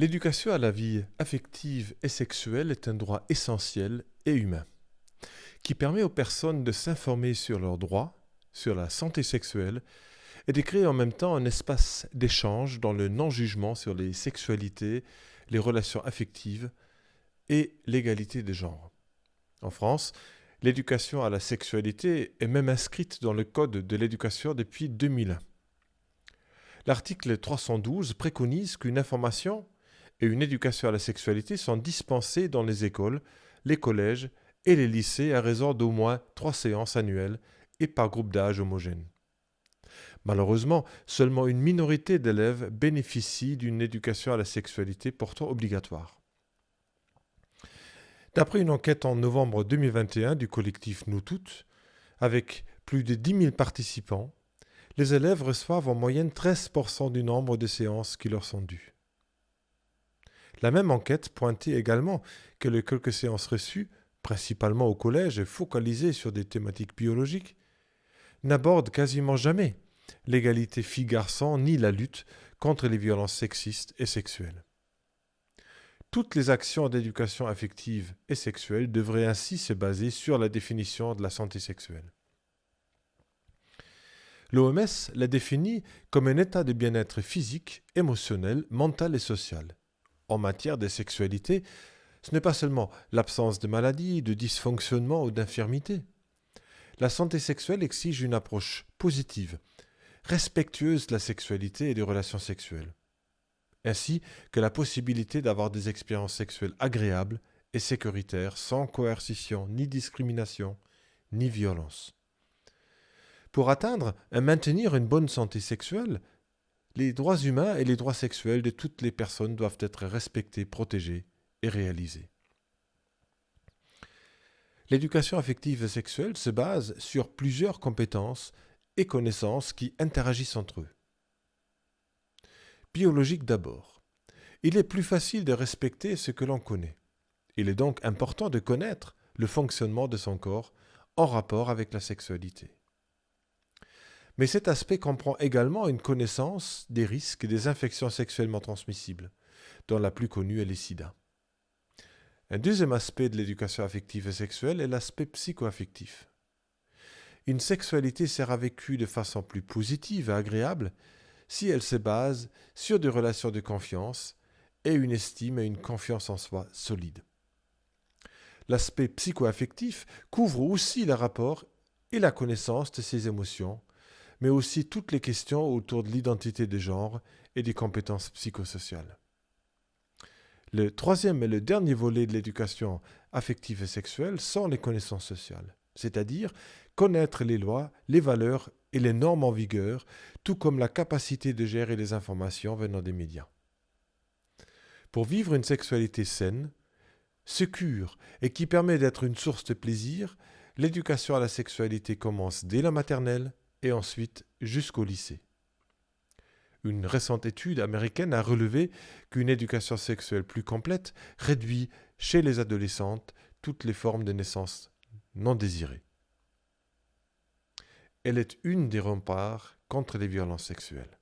L'éducation à la vie affective et sexuelle est un droit essentiel et humain, qui permet aux personnes de s'informer sur leurs droits, sur la santé sexuelle, et de créer en même temps un espace d'échange dans le non-jugement sur les sexualités, les relations affectives et l'égalité des genres. En France, l'éducation à la sexualité est même inscrite dans le Code de l'éducation depuis 2001. L'article 312 préconise qu'une information et une éducation à la sexualité sont dispensées dans les écoles, les collèges et les lycées à raison d'au moins 3 séances annuelles et par groupe d'âge homogène. Malheureusement, seulement une minorité d'élèves bénéficient d'une éducation à la sexualité pourtant obligatoire. D'après une enquête en novembre 2021 du collectif Nous Toutes, avec plus de 10 000 participants, les élèves reçoivent en moyenne 13% du nombre de séances qui leur sont dues. La même enquête pointait également que les quelques séances reçues, principalement au collège et focalisées sur des thématiques biologiques, n'abordent quasiment jamais l'égalité filles-garçons ni la lutte contre les violences sexistes et sexuelles. Toutes les actions d'éducation affective et sexuelle devraient ainsi se baser sur la définition de la santé sexuelle. L'OMS la définit comme un état de bien-être physique, émotionnel, mental et social. En matière de sexualité, ce n'est pas seulement l'absence de maladie, de dysfonctionnement ou d'infirmité. La santé sexuelle exige une approche positive, respectueuse de la sexualité et des relations sexuelles, ainsi que la possibilité d'avoir des expériences sexuelles agréables et sécuritaires sans coercition, ni discrimination, ni violence. Pour atteindre et maintenir une bonne santé sexuelle, les droits humains et les droits sexuels de toutes les personnes doivent être respectés, protégés et réalisés. L'éducation affective et sexuelle se base sur plusieurs compétences et connaissances qui interagissent entre eux. Biologique d'abord. Il est plus facile de respecter ce que l'on connaît. Il est donc important de connaître le fonctionnement de son corps en rapport avec la sexualité. Mais cet aspect comprend également une connaissance des risques des infections sexuellement transmissibles, dont la plus connue est le sida. Un deuxième aspect de l'éducation affective et sexuelle est l'aspect psychoaffectif. Une sexualité sera vécue de façon plus positive et agréable si elle se base sur des relations de confiance et une estime et une confiance en soi solides. L'aspect psychoaffectif couvre aussi le rapport et la connaissance de ses émotions, mais aussi toutes les questions autour de l'identité de genre et des compétences psychosociales. Le troisième et le dernier volet de l'éducation affective et sexuelle sont les connaissances sociales, c'est-à-dire connaître les lois, les valeurs et les normes en vigueur, tout comme la capacité de gérer les informations venant des médias. Pour vivre une sexualité saine, sécure et qui permet d'être une source de plaisir, l'éducation à la sexualité commence dès la maternelle et ensuite jusqu'au lycée. Une récente étude américaine a relevé qu'une éducation sexuelle plus complète réduit chez les adolescentes toutes les formes de naissance non désirées. Elle est une des remparts contre les violences sexuelles.